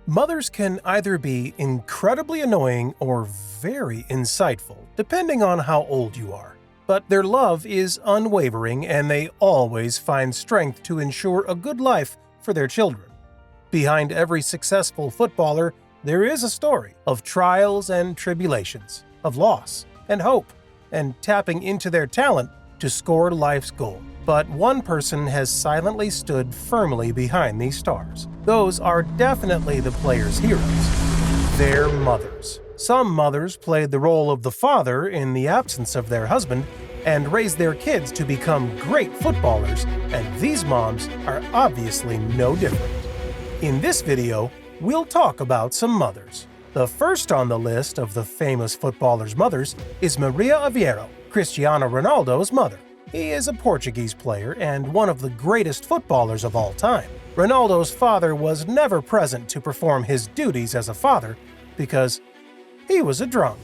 Mothers can either be incredibly annoying or very insightful, depending on how old you are. But their love is unwavering and they always find strength to ensure a good life for their children. Behind every successful footballer, there is a story of trials and tribulations, of loss and hope, and tapping into their talent to score life's goal. But one person has silently stood firmly behind these stars. Those are definitely the players' heroes, their mothers. Some mothers played the role of the father in the absence of their husband and raised their kids to become great footballers, and these moms are obviously no different. In this video, we'll talk about some mothers. The first on the list of the famous footballers' mothers is Maria Aveiro, Cristiano Ronaldo's mother. He is a Portuguese player and one of the greatest footballers of all time. Ronaldo's father was never present to perform his duties as a father because he was a drunk.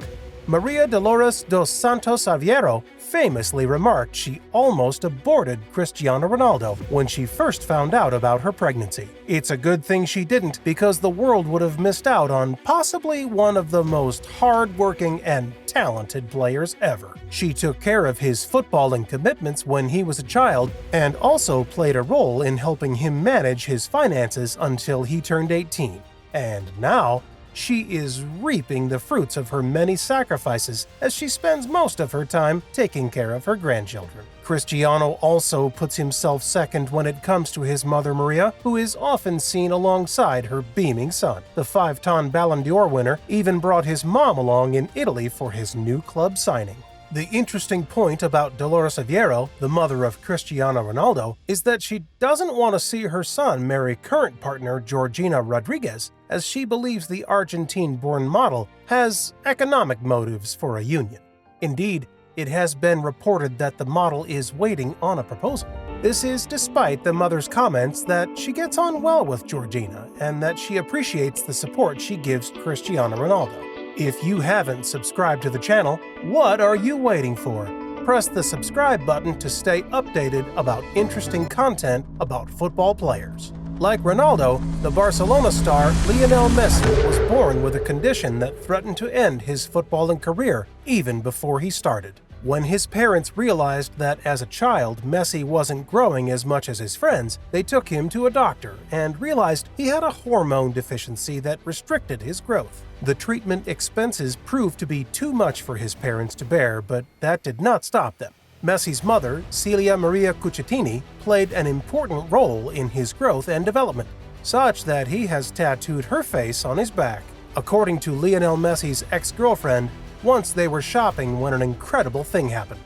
Maria Dolores dos Santos Aveiro famously remarked she almost aborted Cristiano Ronaldo when she first found out about her pregnancy. It's a good thing she didn't, because the world would have missed out on possibly one of the most hard-working and talented players ever. She took care of his footballing commitments when he was a child and also played a role in helping him manage his finances until he turned 18. And now, she is reaping the fruits of her many sacrifices as she spends most of her time taking care of her grandchildren. Cristiano also puts himself second when it comes to his mother Maria, who is often seen alongside her beaming son. The 5-time Ballon d'Or winner even brought his mom along in Italy for his new club signing. The interesting point about Dolores Aveiro, the mother of Cristiano Ronaldo, is that she doesn't want to see her son marry current partner Georgina Rodriguez, as she believes the Argentine-born model has economic motives for a union. Indeed, it has been reported that the model is waiting on a proposal. This is despite the mother's comments that she gets on well with Georgina and that she appreciates the support she gives Cristiano Ronaldo. If you haven't subscribed to the channel, what are you waiting for? Press the subscribe button to stay updated about interesting content about football players. Like Ronaldo, the Barcelona star Lionel Messi was born with a condition that threatened to end his footballing career even before he started. When his parents realized that as a child Messi wasn't growing as much as his friends, they took him to a doctor and realized he had a hormone deficiency that restricted his growth. The treatment expenses proved to be too much for his parents to bear, but that did not stop them. Messi's mother, Celia Maria Cuccettini, played an important role in his growth and development, such that he has tattooed her face on his back. According to Lionel Messi's ex-girlfriend, once they were shopping when an incredible thing happened.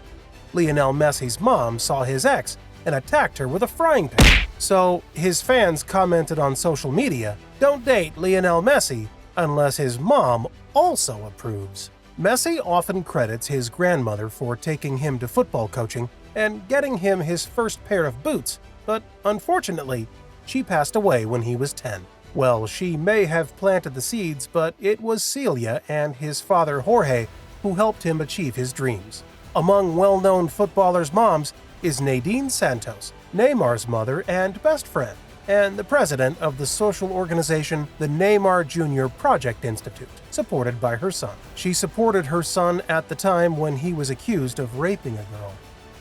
Lionel Messi's mom saw his ex and attacked her with a frying pan. So his fans commented on social media, "Don't date Lionel Messi unless his mom also approves." Messi often credits his grandmother for taking him to football coaching and getting him his first pair of boots, but unfortunately, she passed away when he was 10. Well, she may have planted the seeds, but it was Celia and his father Jorge who helped him achieve his dreams. Among well-known footballers' moms is Nadine Santos, Neymar's mother and best friend, and the president of the social organization the Neymar Jr. Project Institute, supported by her son. She supported her son at the time when he was accused of raping a girl.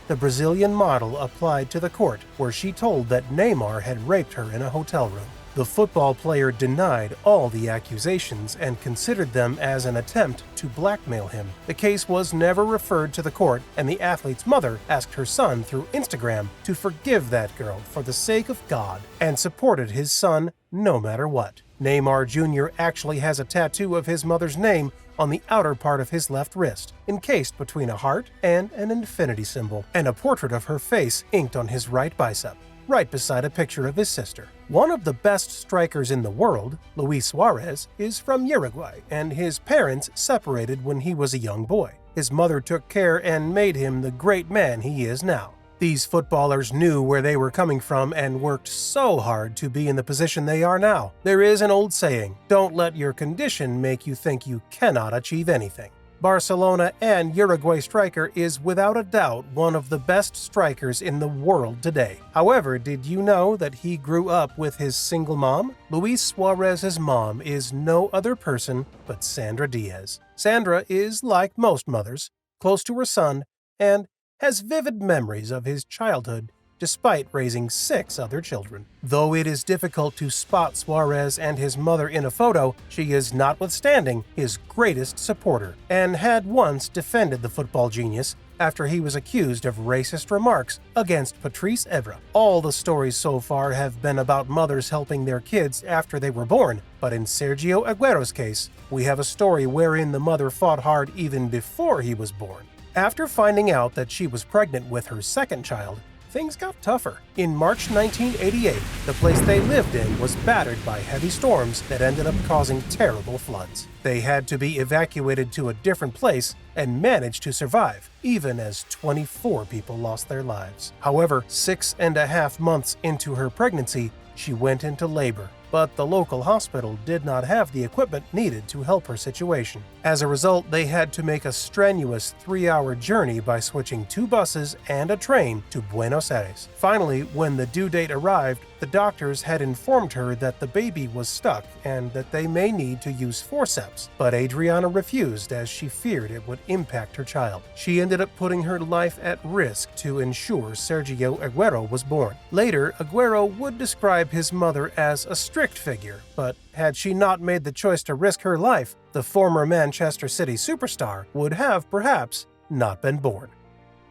The Brazilian model applied to the court, where she told that Neymar had raped her in a hotel room. The football player denied all the accusations and considered them as an attempt to blackmail him. The case was never referred to the court, and the athlete's mother asked her son through Instagram to forgive that girl for the sake of God and supported his son no matter what. Neymar Jr. actually has a tattoo of his mother's name on the outer part of his left wrist, encased between a heart and an infinity symbol, and a portrait of her face inked on his right bicep, right beside a picture of his sister. One of the best strikers in the world, Luis Suarez, is from Uruguay, and his parents separated when he was a young boy. His mother took care and made him the great man he is now. These footballers knew where they were coming from and worked so hard to be in the position they are now. There is an old saying, "Don't let your condition make you think you cannot achieve anything." Barcelona and Uruguay striker is without a doubt one of the best strikers in the world today. However, did you know that he grew up with his single mom? Luis Suarez's mom is no other person but Sandra Diaz. Sandra is like most mothers, close to her son, and has vivid memories of his childhood despite raising 6 other children. Though it is difficult to spot Suarez and his mother in a photo, she is notwithstanding his greatest supporter, and had once defended the football genius after he was accused of racist remarks against Patrice Evra. All the stories so far have been about mothers helping their kids after they were born, but in Sergio Aguero's case, we have a story wherein the mother fought hard even before he was born. After finding out that she was pregnant with her second child, things got tougher. In March 1988, the place they lived in was battered by heavy storms that ended up causing terrible floods. They had to be evacuated to a different place and managed to survive, even as 24 people lost their lives. However, 6.5 months into her pregnancy, she went into labor, but the local hospital did not have the equipment needed to help her situation. As a result, they had to make a strenuous 3-hour journey by switching 2 buses and a train to Buenos Aires. Finally, when the due date arrived, the doctors had informed her that the baby was stuck and that they may need to use forceps, but Adriana refused as she feared it would impact her child. She ended up putting her life at risk to ensure Sergio Aguero was born. Later, Aguero would describe his mother as a strict figure, but had she not made the choice to risk her life, the former Manchester City superstar would have perhaps not been born.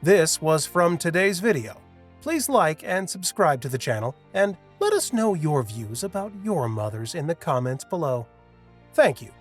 This was from today's video. Please like and subscribe to the channel, and let us know your views about your mothers in the comments below. Thank you.